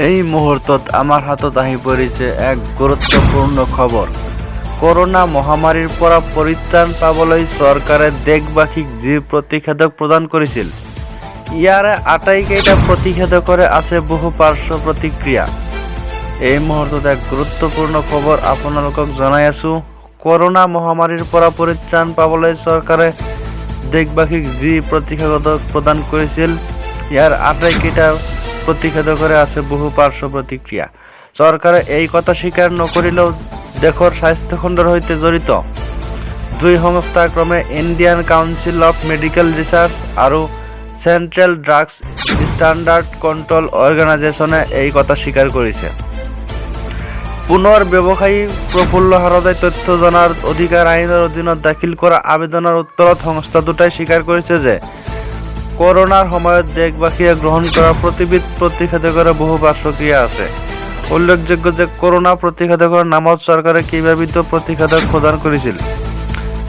এই মুহূৰ্তত আমাৰ হাতত আহি পৰিছে এক গুৰুত্বপূৰ্ণ খবৰ। কৰোনা মহামাৰীৰ পৰা পৰিত্ৰাণ পাবলৈ চৰকাৰে দেশবাসীক যি প্ৰতিষেধক প্ৰদান কৰিছিল, ইয়াৰে আটাইকেইটা প্ৰতিষেধকৰে আছে বহু পাৰ্শ্ব প্ৰতিক্ৰিয়া। এই মুহূৰ্তত এক গুৰুত্বপূৰ্ণ খবৰ আপোনালোকক জনাই আছো। কৰোনা মহামাৰীৰ পৰা পৰিত্ৰাণ পাবলৈ চৰকাৰে দেশবাসীক যি প্ৰতিষেধক প্ৰদান কৰিছিল, ইয়াৰ আটাইকেইটা প্ৰতিষেধকৰে আছে বহু পাৰ্শ্ব প্ৰতিক্ৰিয়া। চৰকাৰে এই কথা স্বীকাৰ নকৰিলেও দেশৰ স্বাস্থ্য খণ্ডৰ সৈতে জড়িত দুই সংস্থা ক্ৰমে Indian council of medical research আৰু চেণ্ট্ৰেল ড্ৰাগছ ষ্টেণ্ডাৰ্ড কণ্ট্ৰল অৰ্গেনাইজেশ্যনে এই কথা স্বীকাৰ কৰিছে। পুনৰ ব্যৱসায়ী প্ৰফুল্ল হাৰদাই তথ্য জনাৰ অধিকাৰ আইনৰ অধীনত দাখিল কৰা আবেদনৰ উত্তৰত সংস্থা দুটাই স্বীকাৰ কৰিছে যে কৰোনাৰ সময়ত দেশবাসীয়ে গ্ৰহণ কৰা প্ৰতিবিধ প্ৰতিষেধকৰে বহু পাৰ্শ্বক্ৰিয়া আছে। উল্লেখযোগ্য যে কৰোনা প্ৰতিষেধকৰ নামত চৰকাৰে কেইবাবিধ প্ৰতিষেধক প্ৰদান কৰিছিল।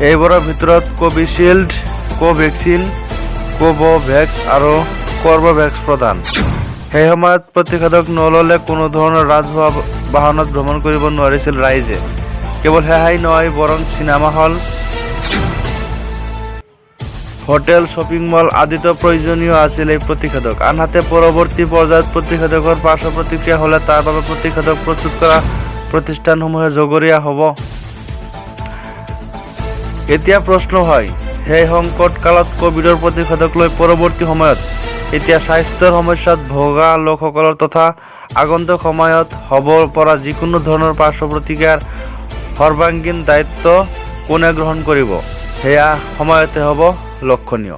এইবোৰৰ ভিতৰত কোভিচিল্ড, কোভেক্সিন, কোভোভেক্স আৰু কৰ্বেভেক্স প্ৰধান। সেই সময়ত প্ৰতিষেধক নল'লে কোনো ধৰণৰ ৰাজহুৱা বাহনত ভ্ৰমণ কৰিব নোৱাৰিছিল ৰাইজে। কেৱল সেয়াই নহয়, বৰং cinema hall, hotel, shopping mall আদিতো প্ৰয়োজনীয় আছিল এই প্ৰতিষেধক। আনহাতে পৰৱৰ্তী পৰ্যায়ত প্ৰতিষেধকৰ পাৰ্শ্ব প্ৰতিক্ৰিয়া হ'লে তাৰ বাবে প্ৰতিষেধক প্ৰস্তুত কৰা প্ৰতিষ্ঠানসমূহে জগৰীয়া হ'ব। এতিয়া প্ৰশ্ন হয়, সেই সংকট কালত কোভিডৰ প্ৰতিষেধক লৈ পৰৱৰ্তী সময়ত এতিয়া স্বাস্থ্যৰ সমস্যাত ভোগা লোকসকলৰ তথা আগন্তুক সময়ত হ'ব পৰা যিকোনো ধৰণৰ পাৰ্শ্ব প্ৰতিক্ৰিয়াৰ সৰ্বাংগীন দায়িত্ব কোনে গ্ৰহণ কৰিব, সেয়া সময়তে হ'ব লক্ষণীয়।